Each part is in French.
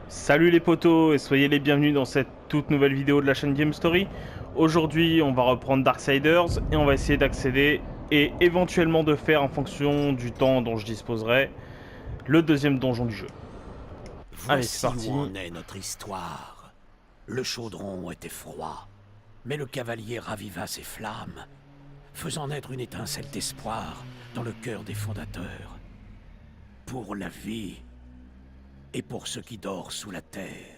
Salut les potos et soyez les bienvenus dans cette toute nouvelle vidéo de la chaîne Game Story. Aujourd'hui on va reprendre Darksiders et on va essayer d'accéder et éventuellement de faire en fonction du temps dont je disposerai le deuxième donjon du jeu. Allez c'est Voici parti. où en est notre histoire. Le chaudron était froid, mais le cavalier raviva ses flammes, faisant naître une étincelle d'espoir dans le cœur des fondateurs. Pour la vie et pour ce qui dort sous la terre.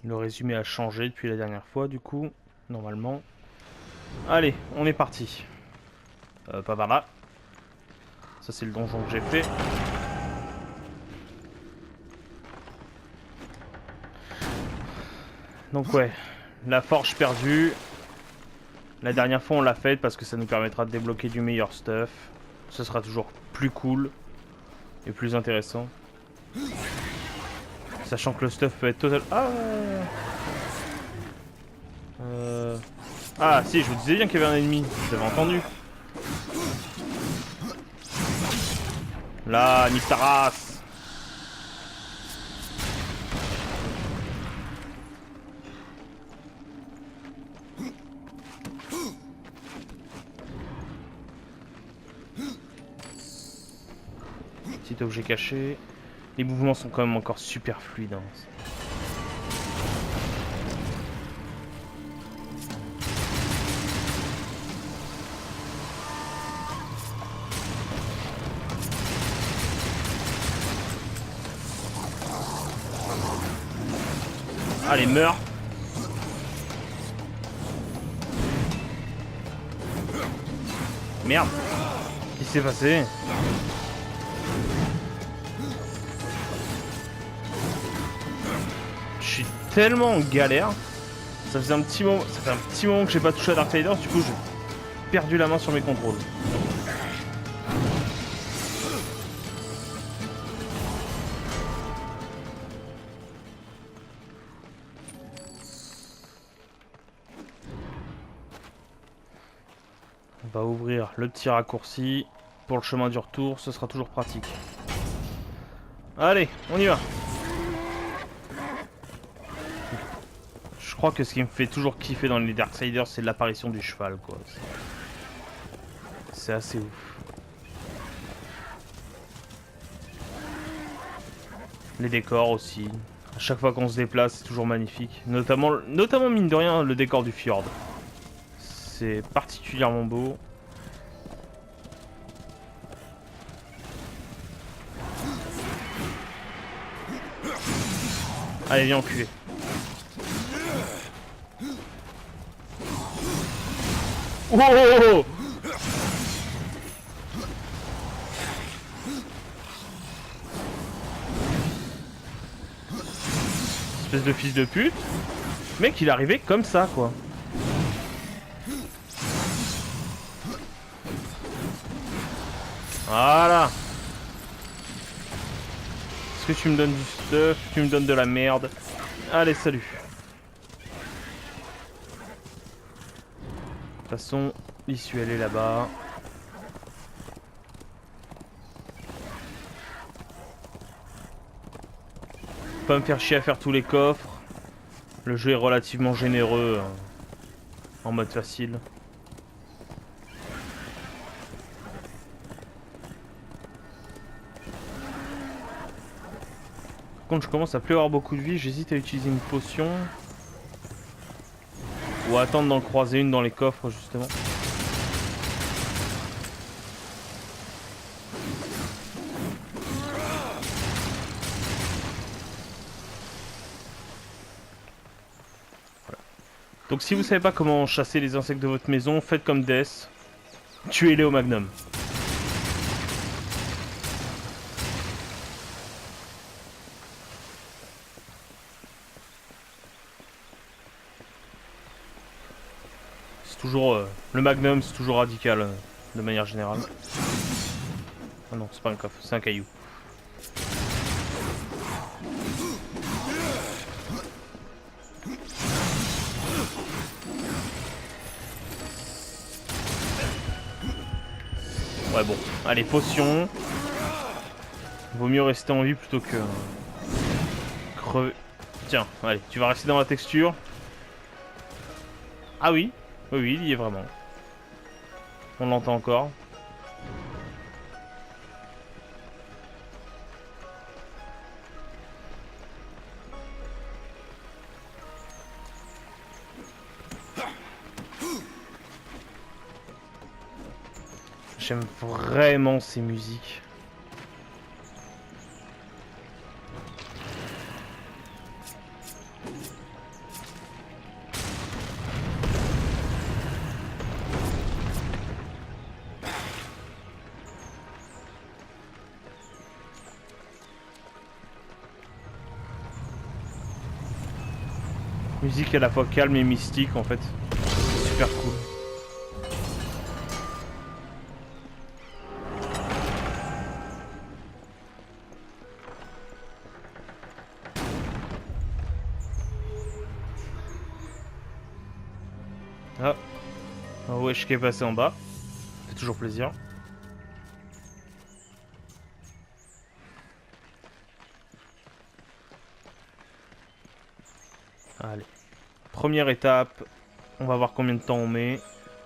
Le résumé a changé depuis la dernière fois du coup, normalement. Allez, on est parti. Pas par là. Ça c'est le donjon que j'ai fait. Donc ouais, la forge perdue. La dernière fois on l'a faite parce que ça nous permettra de débloquer du meilleur stuff. Ce sera toujours plus cool et plus intéressant. Sachant que le stuff peut être total... Ah si, je vous disais bien qu'il y avait un ennemi, vous avez entendu. Là, nique ta race. Petit objet caché. Les mouvements sont quand même encore super fluides. Hein. Allez, meurs. Merde. Qu'est-ce qui s'est passé? Je suis tellement en galère. Ça fait un petit moment que j'ai pas touché à Darksiders, du coup j'ai perdu la main sur mes contrôles. On va ouvrir le petit raccourci. Pour le chemin du retour, ce sera toujours pratique. Allez, on y va. Je crois que ce qui me fait toujours kiffer dans les Darksiders, c'est l'apparition du cheval, quoi. C'est assez ouf. Les décors aussi. À chaque fois qu'on se déplace, c'est toujours magnifique. Notamment, mine de rien, le décor du fjord. C'est particulièrement beau. Allez, viens enculé. Oh, oh, oh, oh. Espèce de fils de pute. Mec, il est arrivé comme ça, quoi. Voilà. Est-ce que tu me donnes du stuff? Tu me donnes de la merde. Allez, salut. De toute façon, l'issue elle est là-bas. Pas me faire chier à faire tous les coffres. Le jeu est relativement généreux en mode facile. Par contre, je commence à plus avoir beaucoup de vie. J'hésite à utiliser une potion. Ou à attendre d'en croiser une dans les coffres, justement. Voilà. Donc si vous savez pas comment chasser les insectes de votre maison, faites comme Death. Tuez-les au magnum. Toujours le magnum, c'est toujours radical de manière générale. Ah non, c'est pas un coffre, c'est un caillou. Ouais bon, allez potion. Vaut mieux rester en vie plutôt que crever. Tiens, allez, tu vas rester dans la texture. Ah oui, oui, oui, il y est vraiment. On l'entend encore. J'aime vraiment ces musiques. Musique à la fois calme et mystique en fait. Super cool. Ah, un wesh qui est passé en bas. C'est toujours plaisir. Allez. Première étape. On va voir combien de temps on met.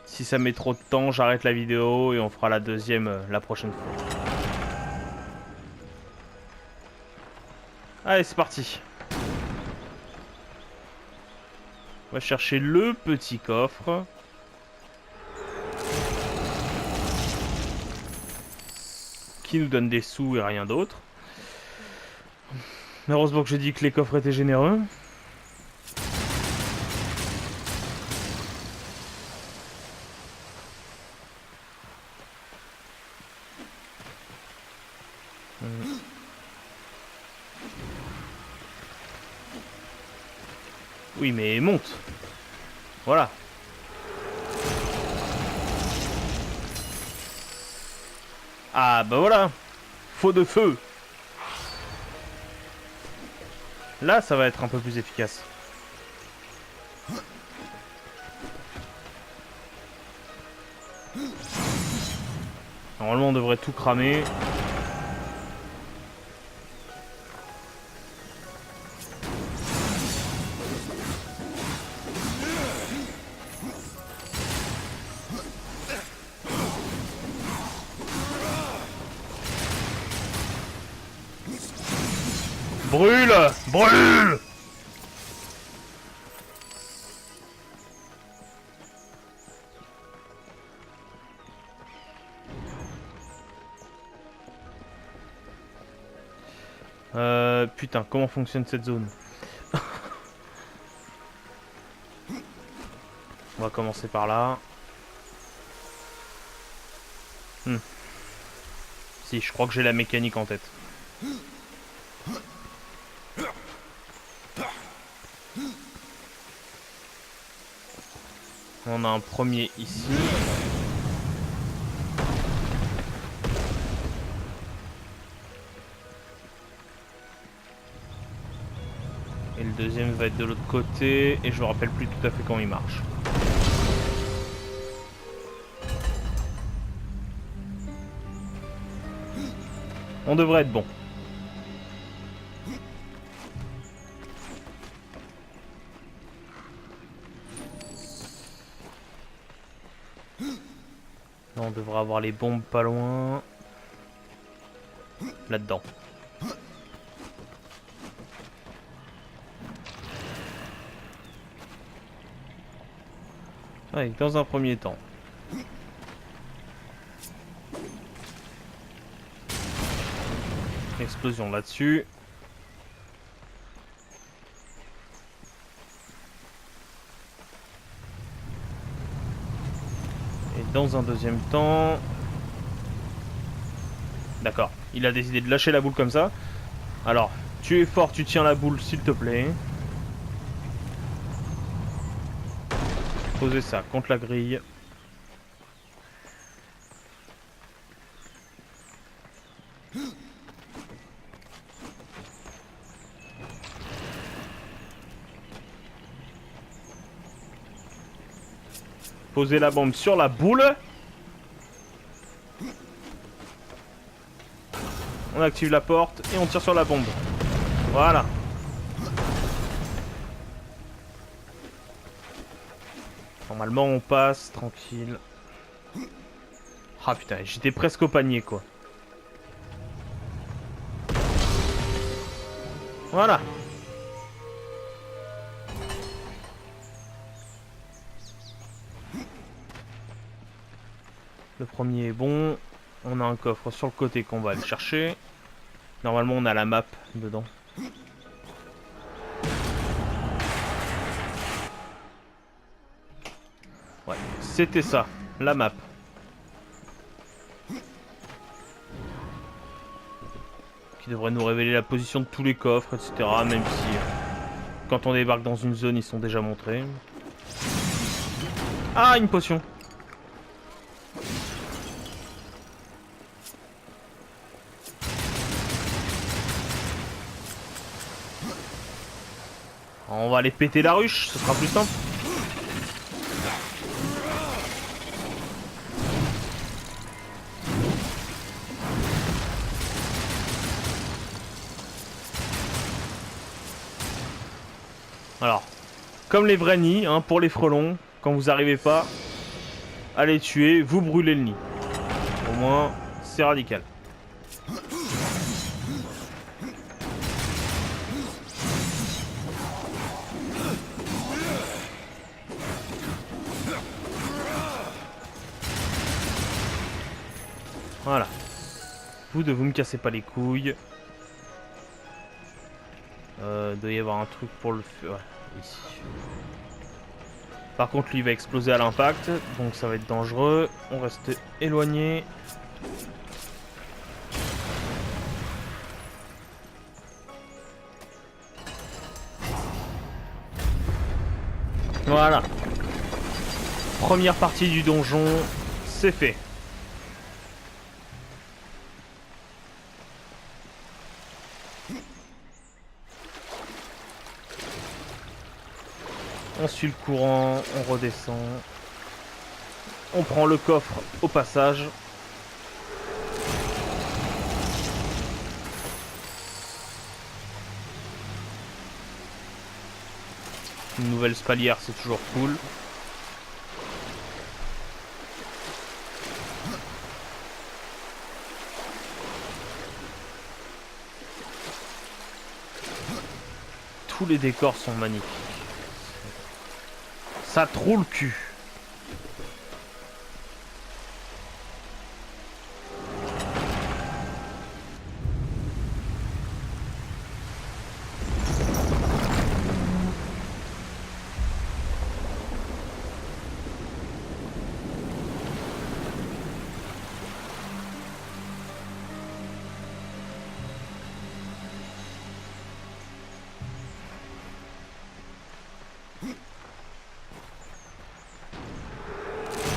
Si ça met trop de temps, j'arrête la vidéo et on fera la deuxième la prochaine fois. Allez, c'est parti. On va chercher le petit coffre. Qui nous donne des sous et rien d'autre. Heureusement que j'ai dit que les coffres étaient généreux. Oui, mais monte. Voilà. Ah, bah voilà. Faux de feu. Là, ça va être un peu plus efficace. Normalement, on devrait tout cramer. Brûle! Brûle! Putain, comment fonctionne cette zone? On va commencer par là. Si, je crois que j'ai la mécanique en tête. On a un premier ici. Et le deuxième va être de l'autre côté. Et je me rappelle plus tout à fait comment il marche. On devrait être bon. Là, on devrait avoir les bombes pas loin. Là-dedans. Ouais, dans un premier temps. Explosion là-dessus. Et dans un deuxième temps... D'accord, il a décidé de lâcher la boule comme ça. Alors, tu es fort, tu tiens la boule s'il te plaît. Posez ça contre la grille. Posez la bombe sur la boule. On active la porte et on tire sur la bombe. Voilà. Normalement on passe tranquille. Ah putain, j'étais presque au panier quoi. Voilà. Le premier est bon. On a un coffre sur le côté qu'on va aller chercher. Normalement on a la map dedans. Ouais, c'était ça, la map. Qui devrait nous révéler la position de tous les coffres, etc. Même si quand on débarque dans une zone, ils sont déjà montrés. Ah, une potion. On va aller péter la ruche, ce sera plus simple. Alors, comme les vrais nids, hein, pour les frelons, quand vous n'arrivez pas à les tuer, vous brûlez le nid. Au moins, c'est radical. Voilà. Vous me cassez pas les couilles. Doit y avoir un truc pour le feu. Ouais, ici. Par contre, lui il va exploser à l'impact, donc ça va être dangereux. On reste éloigné. Voilà. Première partie du donjon, c'est fait. On suit le courant, on redescend. On prend le coffre au passage. Une nouvelle spalière, c'est toujours cool. Tous les décors sont magnifiques. Ça trouve le cul.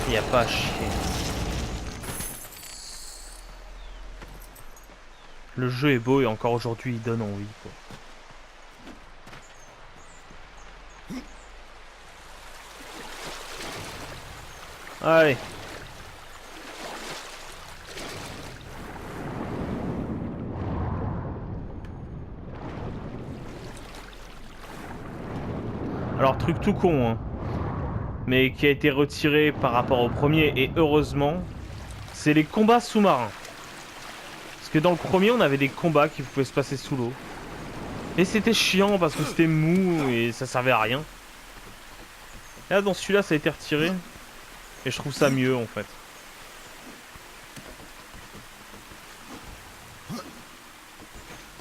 Y a pas à chier. Le jeu est beau et encore aujourd'hui il donne envie quoi. Allez. Alors truc tout con hein, mais qui a été retiré par rapport au premier et heureusement, c'est les combats sous-marins. Parce que dans le premier on avait des combats qui pouvaient se passer sous l'eau. Et c'était chiant parce que c'était mou et ça servait à rien. Et là dans celui-là ça a été retiré. Et je trouve ça mieux en fait.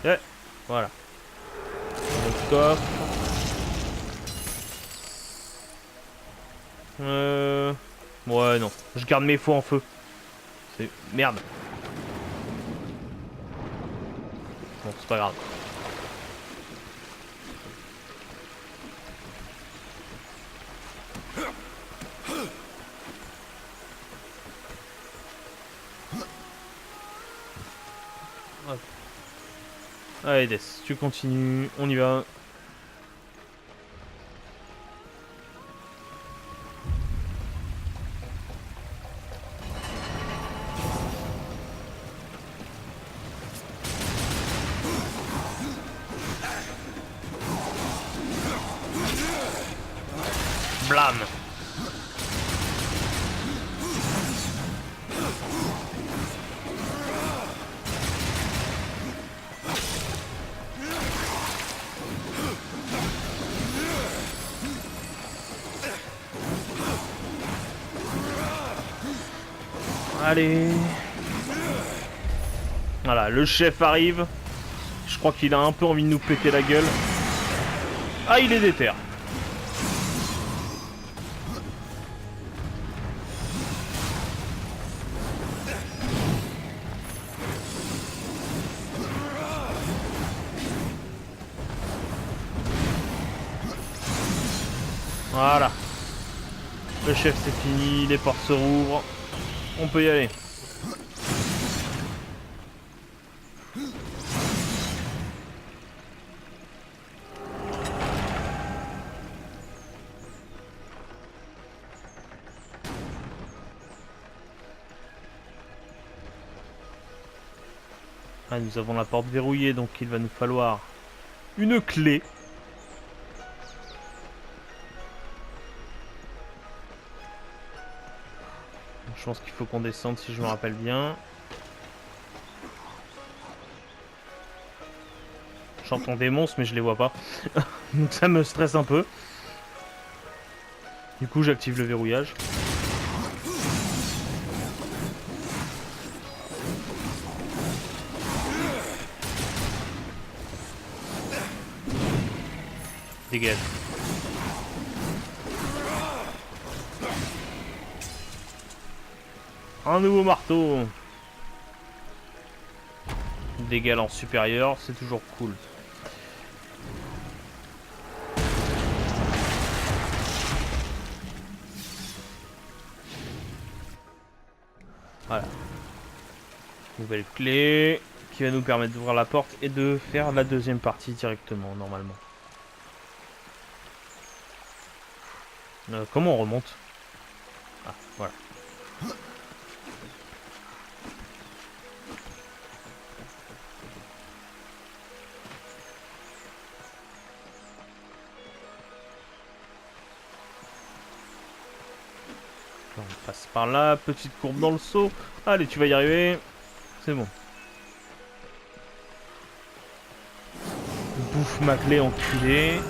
Ouais, voilà. Le coffre. Ouais, non. Je garde mes faux en feu. C'est... Merde. Bon, c'est pas grave. Ouais. Allez, Des, tu continues. On y va. Blam. Allez. Voilà, le chef arrive. Je crois qu'il a un peu envie de nous péter la gueule. Ah, il est déter. Voilà. Le chef c'est fini, les portes se rouvrent. On peut y aller. Ah, nous avons la porte verrouillée, donc il va nous falloir une clé. Je pense qu'il faut qu'on descende si je me rappelle bien. J'entends des monstres mais je les vois pas. Donc ça me stresse un peu. Du coup j'active le verrouillage. Dégage. Un nouveau marteau. Dégâts en supérieur, c'est toujours cool. Voilà. Nouvelle clé qui va nous permettre d'ouvrir la porte et de faire la deuxième partie directement, normalement. Comment on remonte? Ah, voilà. On passe par là, petite courbe dans le seau. Allez, tu vas y arriver. C'est bon. Bouffe ma clé, enculé.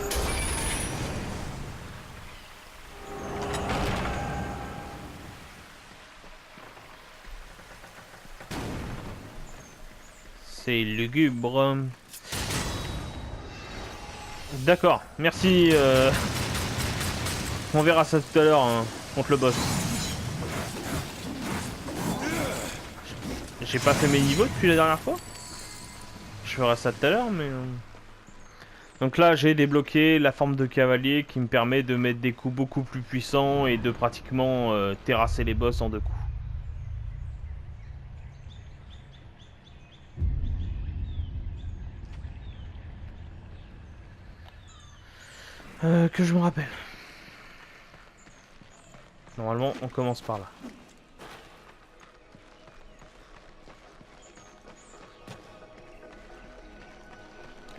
C'est lugubre. D'accord, merci. On verra ça tout à l'heure hein, contre le boss. J'ai pas fait mes niveaux depuis la dernière fois. Je ferai ça tout à l'heure, mais... Donc là, j'ai débloqué la forme de cavalier qui me permet de mettre des coups beaucoup plus puissants et de pratiquement terrasser les boss en 2 coups. Que je me rappelle. Normalement, on commence par là.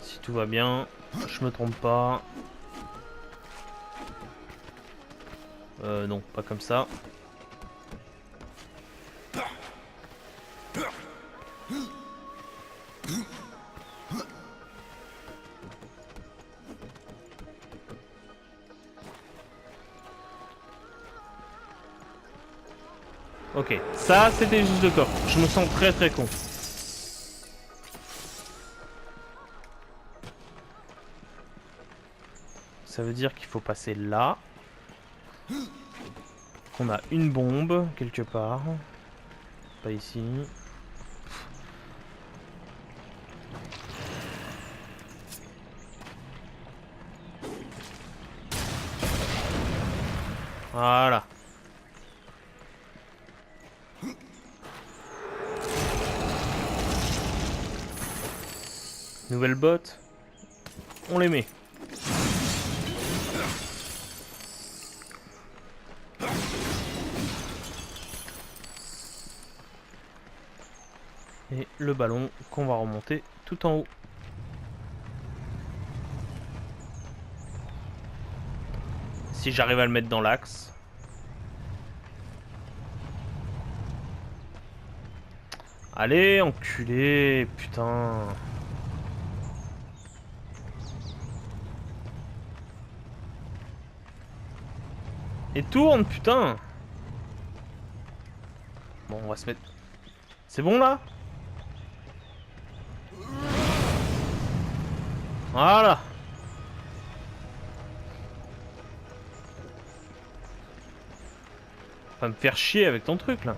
Si tout va bien, je me trompe pas. Non, pas comme ça. Ok, ça c'était juste le coffre. Je me sens très très con. Ça veut dire qu'il faut passer là. Qu'on a une bombe quelque part. Pas ici. Voilà. Nouvelle botte. On les met. Et le ballon qu'on va remonter tout en haut. Si j'arrive à le mettre dans l'axe. Allez, enculé, putain. Et tourne, putain. Bon, on va se mettre... C'est bon là? Voilà. Va me faire chier avec ton truc là.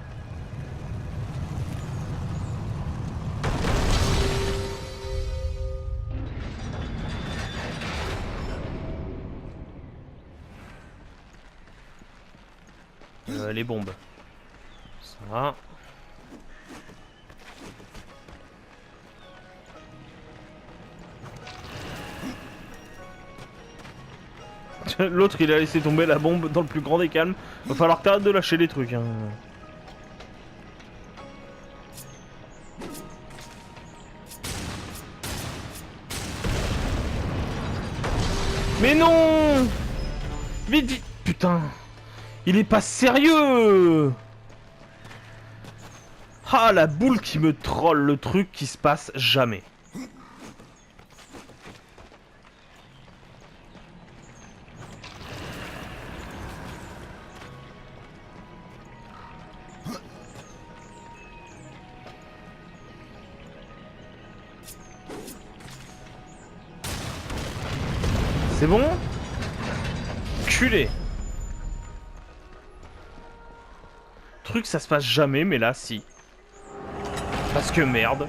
Les bombes. Ça. L'autre il a laissé tomber la bombe dans le plus grand des calmes. Va falloir que t'arrêtes de lâcher les trucs hein. Mais non! Vite, vite! Putain! Il est pas sérieux! Ah, la boule qui me troll, le truc qui se passe jamais. C'est bon? Culé. Truc, ça se passe jamais, mais là, si. Parce que merde.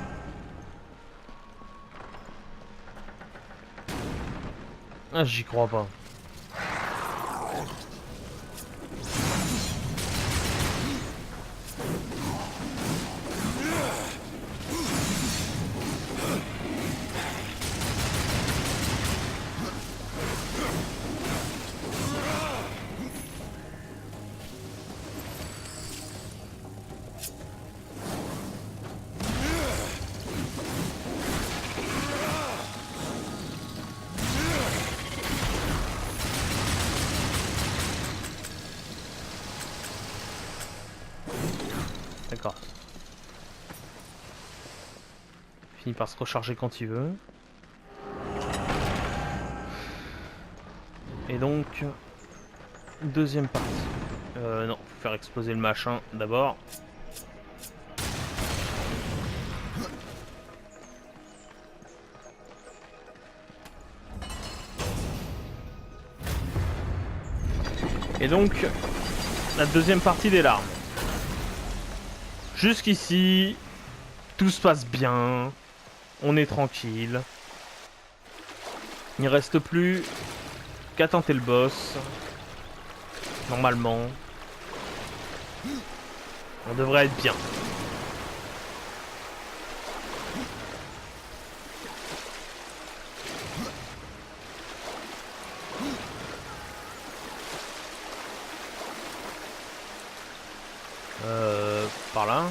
Ah, j'y crois pas. D'accord. Finit par se recharger quand il veut. Et donc... Deuxième partie. Non, faut faire exploser le machin d'abord. Et donc... La deuxième partie des larmes. Jusqu'ici, tout se passe bien, on est tranquille. Il ne reste plus qu'à tenter le boss. Normalement, on devrait être bien. Par là.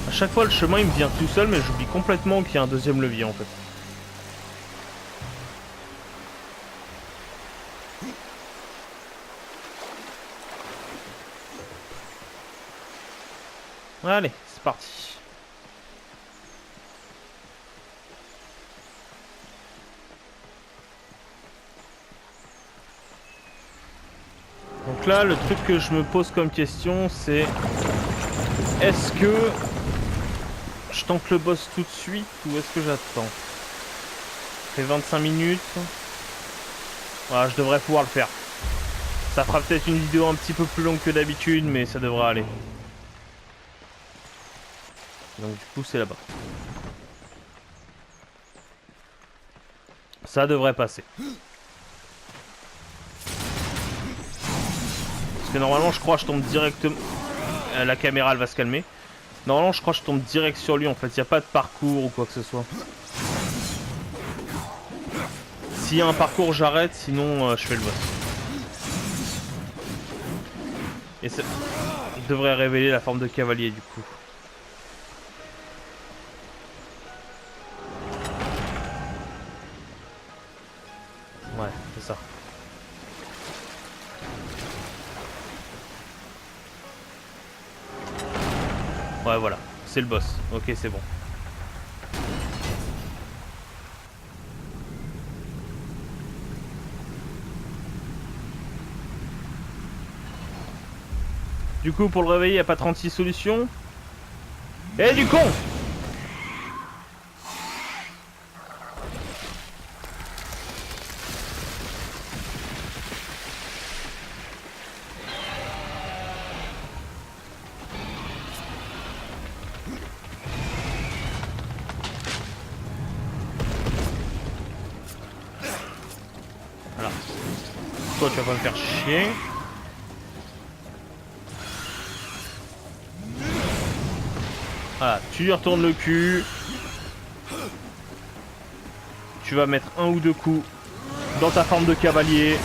À chaque fois le chemin il me vient tout seul mais j'oublie complètement qu'il y a un deuxième levier en fait. Allez, c'est parti. Donc là, le truc que je me pose comme question, c'est... Est-ce que... je tente le boss tout de suite ou est-ce que j'attends? Ça fait 25 minutes. Voilà, je devrais pouvoir le faire. Ça fera peut-être une vidéo un petit peu plus longue que d'habitude, mais ça devrait aller. Donc du coup, c'est là-bas. Ça devrait passer. Parce que normalement, je crois que je tombe directement... La caméra, elle va se calmer. Normalement, je crois que je tombe direct sur lui, en fait. Il n'y a pas de parcours ou quoi que ce soit. S'il y a un parcours, j'arrête. Sinon, je fais le boss. Et ça devrait révéler la forme de cavalier du coup. Ouais, c'est ça. Ouais, voilà. C'est le boss. Ok, c'est bon. Du coup, pour le réveiller, il n'y a pas 36 solutions. Eh, du con! Voilà. Toi, tu vas pas me faire chier. Voilà, tu lui retournes le cul. Tu vas mettre un ou deux coups dans ta forme de cavalier.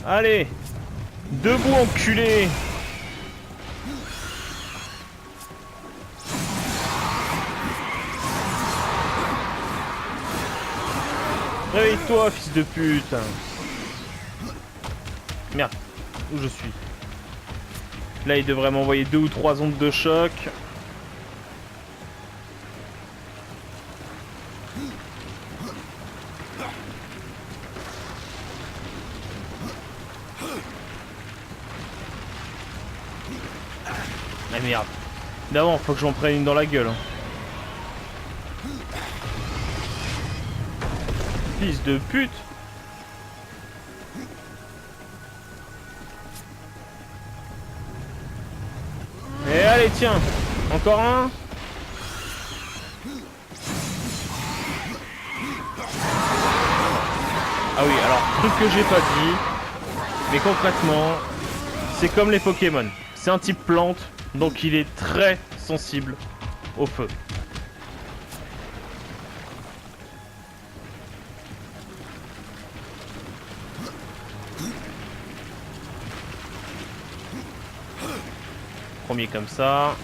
Allez, debout enculé. Réveille-toi, fils de pute. Merde, où je suis? Là, il devrait m'envoyer 2 ou 3 ondes de choc. Ah merde. D'abord, faut que j'en prenne une dans la gueule. Hein. Fils de pute. Et allez, tiens. Encore un. Ah oui, alors, truc que j'ai pas dit. Mais concrètement, c'est comme les Pokémon. C'est un type plante, donc il est très sensible au feu. Premier comme ça.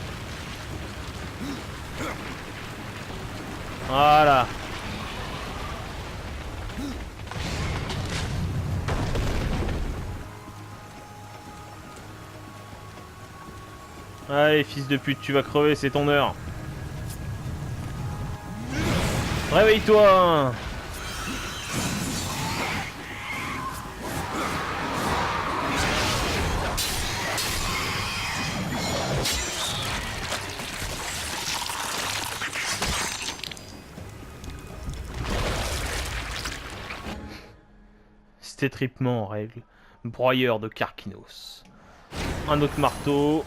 Voilà. Allez, fils de pute, tu vas crever, c'est ton heure. Réveille-toi. Stétripement en règle. Broyeur de Karkinos. Un autre marteau.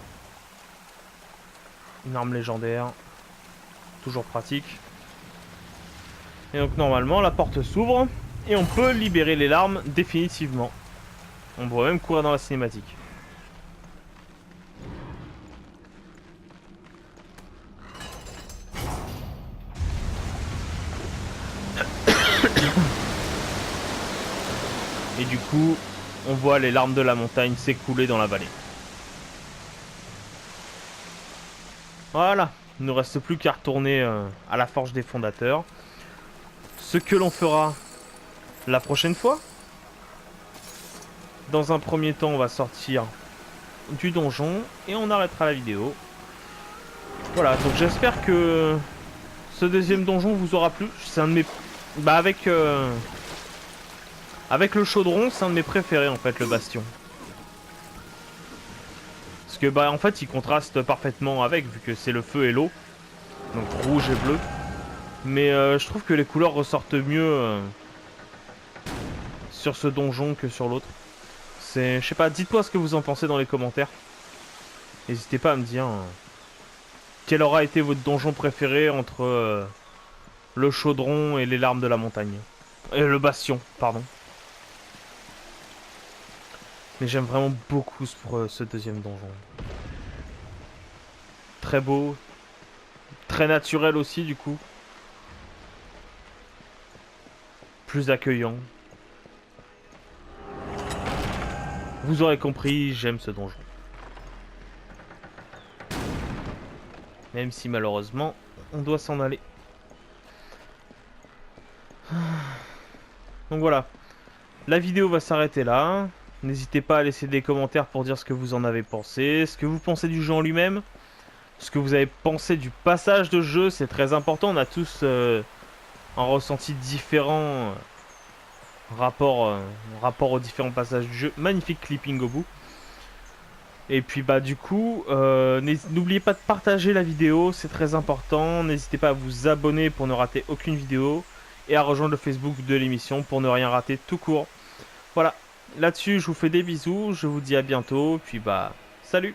Une arme légendaire. Toujours pratique. Et donc normalement la porte s'ouvre. Et on peut libérer les larmes définitivement. On pourrait même courir dans la cinématique. Et du coup, on voit les larmes de la montagne s'écouler dans la vallée. Voilà, il ne nous reste plus qu'à retourner à la forge des fondateurs. Ce que l'on fera la prochaine fois. Dans un premier temps, on va sortir du donjon et on arrêtera la vidéo. Voilà, donc j'espère que ce deuxième donjon vous aura plu. C'est un de mes... Bah avec le chaudron, c'est un de mes préférés en fait, le bastion. Parce que bah en fait il contraste parfaitement avec, vu que c'est le feu et l'eau. Donc rouge et bleu. Mais je trouve que les couleurs ressortent mieux sur ce donjon que sur l'autre. Je sais pas, dites-moi ce que vous en pensez dans les commentaires. N'hésitez pas à me dire quel aura été votre donjon préféré entre le chaudron et les larmes de la montagne. Le bastion, pardon. Mais j'aime vraiment beaucoup ce deuxième donjon. Très beau. Très naturel aussi du coup. Plus accueillant. Vous aurez compris, j'aime ce donjon. Même si malheureusement, on doit s'en aller. Donc voilà. La vidéo va s'arrêter là. N'hésitez pas à laisser des commentaires pour dire ce que vous en avez pensé, ce que vous pensez du jeu en lui-même, ce que vous avez pensé du passage de jeu, c'est très important. On a tous un ressenti différent rapport aux différents passages du jeu. Magnifique clipping au bout. Et puis bah du coup, n'oubliez pas de partager la vidéo, c'est très important. N'hésitez pas à vous abonner pour ne rater aucune vidéo et à rejoindre le Facebook de l'émission pour ne rien rater tout court. Voilà, là-dessus je vous fais des bisous, je vous dis à bientôt, puis bah salut!